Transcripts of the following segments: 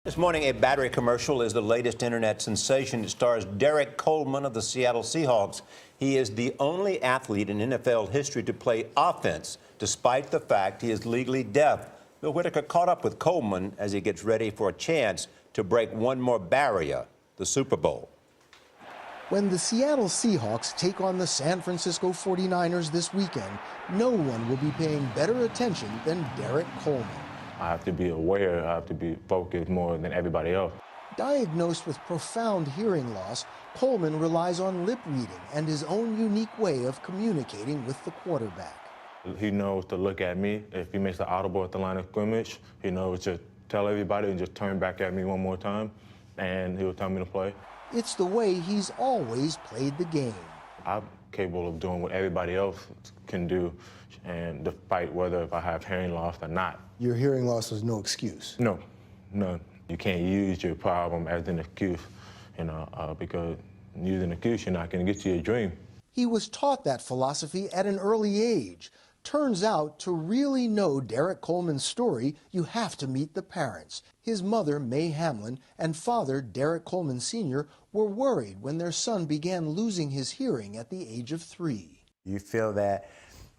This morning, a battery commercial is the latest internet sensation. It stars Derrick Coleman of the Seattle Seahawks. He is the only athlete in NFL history to play offense, despite the fact he is legally deaf. Bill Whitaker caught up with Coleman as he gets ready for a chance to break one more barrier, the Super Bowl. When the Seattle Seahawks take on the San Francisco 49ers this weekend, no one will be paying better attention than Derrick Coleman. I have to be aware, I have to be focused more than everybody else. Diagnosed with profound hearing loss, Coleman relies on lip reading and his own unique way of communicating with the quarterback. He knows to look at me. If he makes an audible at the line of scrimmage, he knows to tell everybody and just turn back at me one more time, and he'll tell me to play. It's the way he's always played the game. I'm capable of doing what everybody else can do, and despite whether if I have hearing loss or not. Your hearing loss is no excuse? No, none. You can't use your problem as an excuse, because using an excuse, you're not going to get to your dream. He was taught that philosophy at an early age. Turns out, to really know Derrick Coleman's story, you have to meet the parents. His mother, May Hamlin, and father, Derrick Coleman Sr., were worried when their son began losing his hearing at the age of 3. You feel that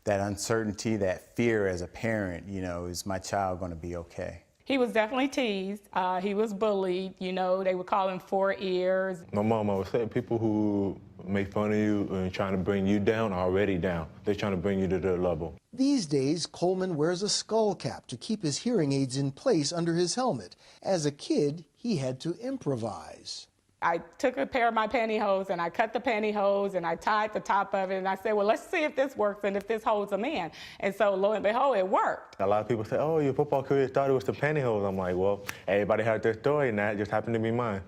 uncertainty, that fear as a parent, is my child going to be okay? He was definitely teased. He was bullied. They would call him 4 ears. My mom always said people who make fun of you and trying to bring you down are already down. They're trying to bring you to their level. These days, Coleman wears a skull cap to keep his hearing aids in place under his helmet. As a kid, he had to improvise. I took a pair of my pantyhose and I cut the pantyhose and I tied the top of it and I said, well, let's see if this works and if this holds them in. And so lo and behold, it worked. A lot of people say, oh, your football career started with the pantyhose. I'm like, well, everybody had their story and that just happened to be mine.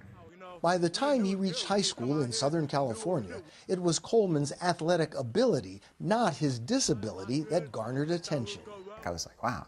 By the time he reached high school in Southern California, it was Coleman's athletic ability, not his disability, that garnered attention. I was like, wow,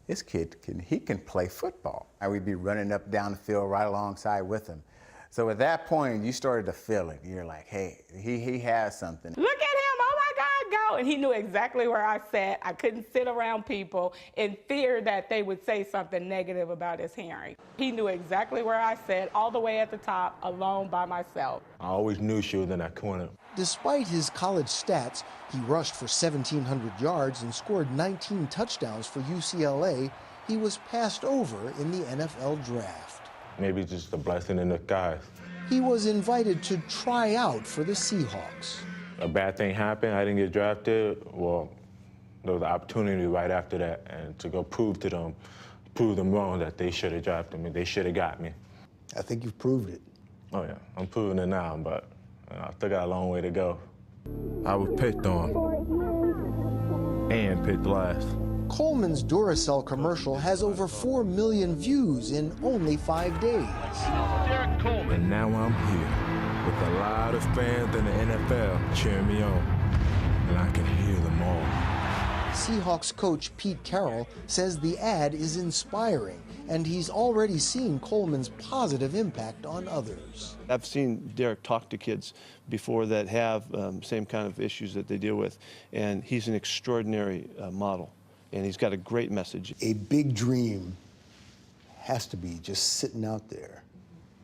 this kid, he can play football. I would be running up down the field right alongside with him. So at that point, you started to feel it. You're like, hey, he has something. Look at him, oh my God, go. And he knew exactly where I sat. I couldn't sit around people in fear that they would say something negative about his hearing. He knew exactly where I sat, all the way at the top, alone by myself. I always knew she was in that corner. Despite his college stats, he rushed for 1,700 yards and scored 19 touchdowns for UCLA. He was passed over in the NFL draft. Maybe just a blessing in disguise. He was invited to try out for the Seahawks. A bad thing happened, I didn't get drafted. Well, there was an opportunity right after that, and to go prove them wrong that they should have drafted me, they should have got me. I think you've proved it. Oh yeah, I'm proving it now, but I still got a long way to go. I was picked on and picked last. Coleman's Duracell commercial has over 4 million views in only 5 days. And now I'm here with a lot of fans in the NFL cheering me on, and I can hear them all. Seahawks coach Pete Carroll says the ad is inspiring, and he's already seen Coleman's positive impact on others. I've seen Derrick talk to kids before that have same kind of issues that they deal with, and he's an extraordinary model. And he's got a great message. A big dream has to be just sitting out there,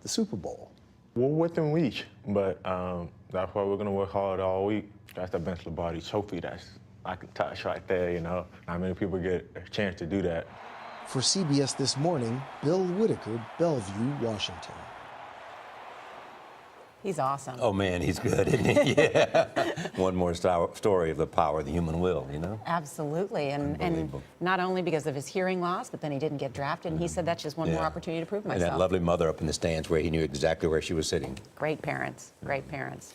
the Super Bowl. We're within reach, but that's why we're going to work hard all week. That's the Vince Lombardi trophy that I can touch right there, Not many people get a chance to do that. For CBS This Morning, Bill Whitaker, Bellevue, Washington. He's awesome. Oh, man, he's good, isn't he? Yeah. One more story of the power of the human will, Absolutely. And not only because of his hearing loss, but then he didn't get drafted. And he said that's just one more opportunity to prove myself. And that lovely mother up in the stands where he knew exactly where she was sitting. Great parents. Great parents.